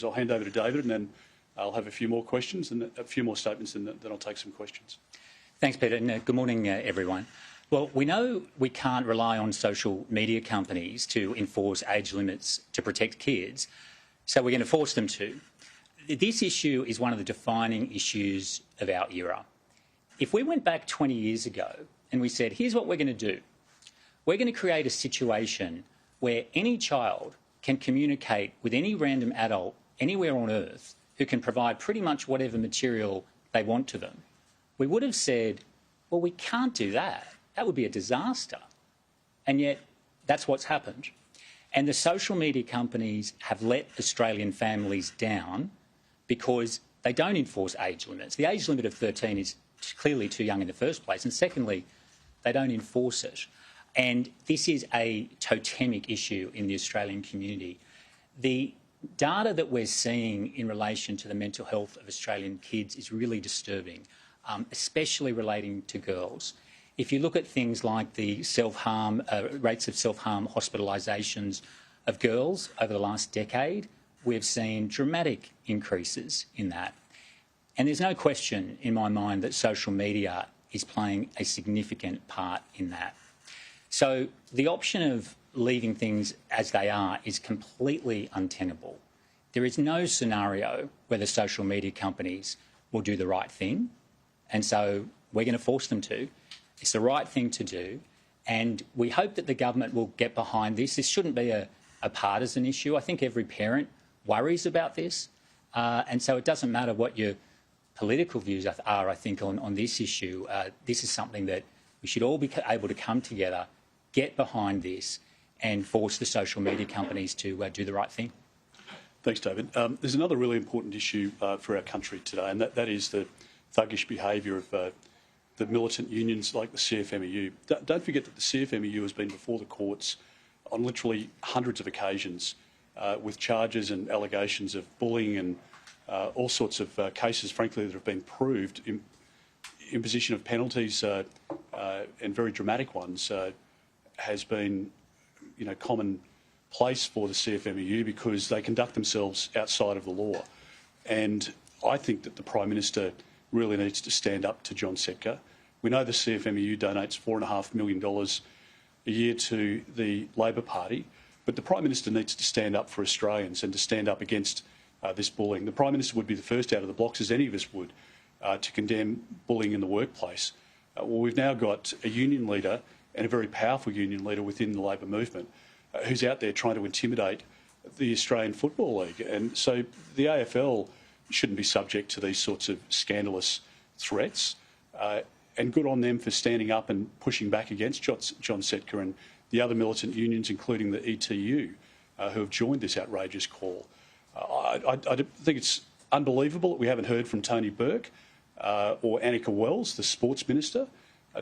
I'll hand over to David and then I'll have a few more questions and a few more statements and then I'll take some questions. Thanks, Peter, and good morning, everyone. Well, we know we can't rely on social media companies to enforce age limits to protect kids, so we're going to force them to. This issue is one of the defining issues of our era. If we went back 20 years ago and we said, here's what we're going to do, we're going to create a situation where any child can communicate with any random adult anywhere on earth who can provide pretty much whatever material they want to them, we would have said, well, we can't do that. That would be a disaster. And yet that's what's happened. And the social media companies have let Australian families down because they don't enforce age limits. The age limit of 13 is clearly too young in the first place. And secondly, they don't enforce it. And this is a totemic issue in the Australian community. The data that we're seeing in relation to the mental health of Australian kids is really disturbing, especially relating to girls. If you look at things like the self-harm, rates of self-harm hospitalisations of girls over the last decade, we've seen dramatic increases in that. And there's no question in my mind that social media is playing a significant part in that. So the option of leaving things as they are is completely untenable. There is no scenario where the social media companies will do the right thing, and so we're going to force them to. It's the right thing to do, and we hope that the government will get behind this. This shouldn't be a partisan issue. I think every parent worries about this, and so it doesn't matter what your political views are, I think, on this issue. This is something that we should all be able to come together, get behind this, and force the social media companies to do the right thing. Thanks, David. There's another really important issue for our country today, and that is the thuggish behaviour of the militant unions like the CFMEU. Don't forget that the CFMEU has been before the courts on literally hundreds of occasions with charges and allegations of bullying and all sorts of cases, frankly, that have been proved. Imposition of penalties and very dramatic ones has been, commonplace for the CFMEU because they conduct themselves outside of the law. And I think that the Prime Minister really needs to stand up to John Setka. We know the CFMEU donates $4.5 million a year to the Labor Party, but the Prime Minister needs to stand up for Australians and to stand up against this bullying. The Prime Minister would be the first out of the blocks, as any of us would, to condemn bullying in the workplace. Well, we've now got a union leader and a very powerful union leader within the Labor movement who's out there trying to intimidate the Australian Football League. And so the AFL shouldn't be subject to these sorts of scandalous threats. And good on them for standing up and pushing back against John Setka and the other militant unions, including the ETU, who have joined this outrageous call. I think it's unbelievable that we haven't heard from Tony Burke or Annika Wells, the Sports Minister.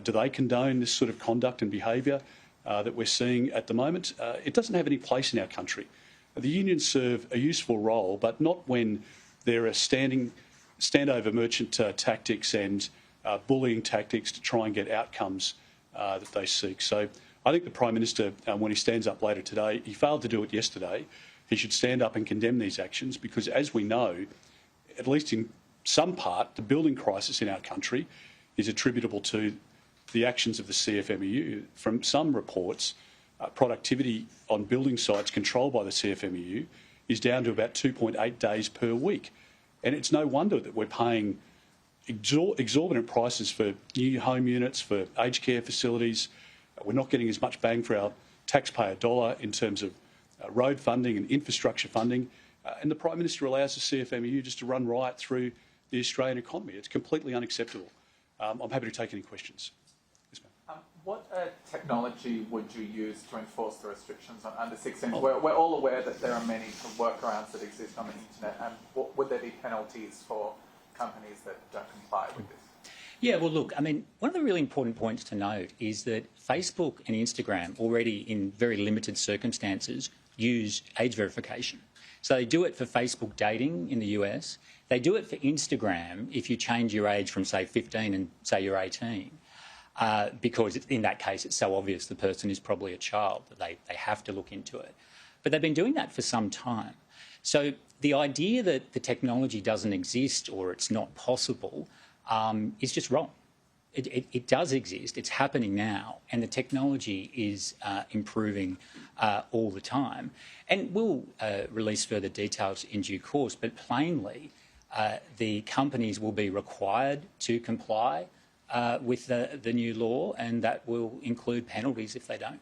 Do they condone this sort of conduct and behaviour that we're seeing at the moment? It doesn't have any place in our country. The unions serve a useful role, but not when there are standover merchant tactics and bullying tactics to try and get outcomes that they seek. So I think the Prime Minister, when he stands up later today, he failed to do it yesterday. He should stand up and condemn these actions because, as we know, at least in some part, the building crisis in our country is attributable to the actions of the CFMEU. From some reports, productivity on building sites controlled by the CFMEU is down to about 2.8 days per week. And it's no wonder that we're paying exorbitant prices for new home units, for aged care facilities. We're not getting as much bang for our taxpayer dollar in terms of road funding and infrastructure funding. And the Prime Minister allows the CFMEU just to run riot through the Australian economy. It's completely unacceptable. I'm happy to take any questions. Yes, ma'am. What technology would you use to enforce the restrictions on under 16s? We're all aware that there are many workarounds that exist on the internet, and would there be penalties for companies that don't comply with this? Yeah, well, look, I mean, one of the really important points to note is that Facebook and Instagram already, in very limited circumstances, use age verification. So they do it for Facebook dating in the US. They do it for Instagram if you change your age from, say, 15 and say you're 18. Because in that case, it's so obvious the person is probably a child that they have to look into it. But they've been doing that for some time. So the idea that the technology doesn't exist or it's not possible is just wrong. It does exist. It's happening now, and the technology is improving all the time. And we'll release further details in due course, but plainly, the companies will be required to comply with the new law, and that will include penalties if they don't.